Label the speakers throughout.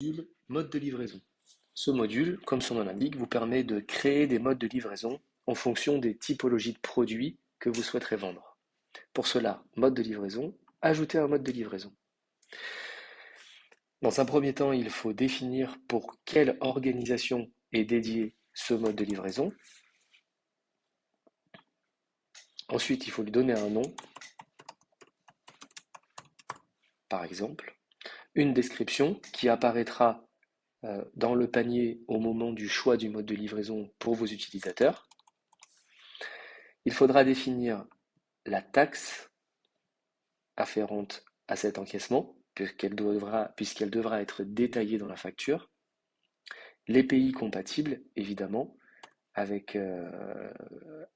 Speaker 1: module mode de livraison. Ce module, comme son nom l'indique, vous permet de créer des modes de livraison en fonction des typologies de produits que vous souhaiterez vendre. Pour cela, mode de livraison, ajouter un mode de livraison. Dans un premier temps, il faut définir pour quelle organisation est dédié ce mode de livraison. Ensuite, il faut lui donner un nom, par exemple, une description qui apparaîtra dans le panier au moment du choix du mode de livraison pour vos utilisateurs. Il faudra définir la taxe afférente à cet encaissement, puisqu'elle devra être détaillée dans la facture, les pays compatibles, évidemment, avec le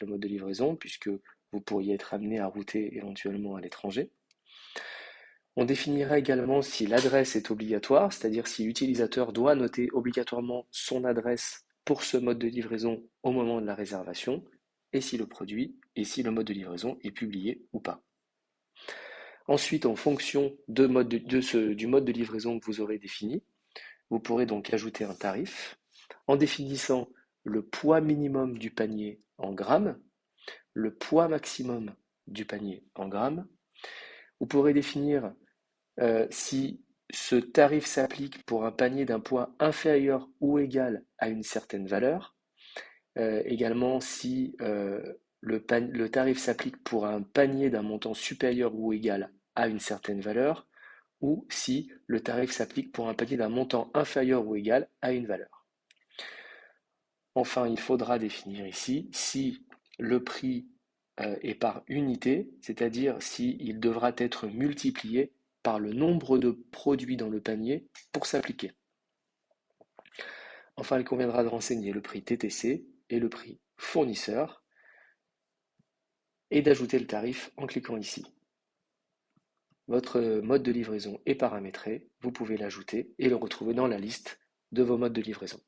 Speaker 1: mode de livraison, puisque vous pourriez être amené à router éventuellement à l'étranger. On définira également si l'adresse est obligatoire, c'est-à-dire si l'utilisateur doit noter obligatoirement son adresse pour ce mode de livraison au moment de la réservation, et si le mode de livraison est publié ou pas. Ensuite, en fonction du mode de livraison que vous aurez défini, vous pourrez donc ajouter un tarif en définissant le poids minimum du panier en grammes, le poids maximum du panier en grammes. Vous pourrez définir si ce tarif s'applique pour un panier d'un poids inférieur ou égal à une certaine valeur. Également, si le tarif s'applique pour un panier d'un montant supérieur ou égal à une certaine valeur, ou si le tarif s'applique pour un panier d'un montant inférieur ou égal à une valeur. Enfin, il faudra définir ici si le prix est par unité, c'est-à-dire s'il devra être multiplié par le nombre de produits dans le panier pour s'appliquer. Enfin, il conviendra de renseigner le prix TTC et le prix fournisseur et d'ajouter le tarif en cliquant ici. Votre mode de livraison est paramétré, vous pouvez l'ajouter et le retrouver dans la liste de vos modes de livraison.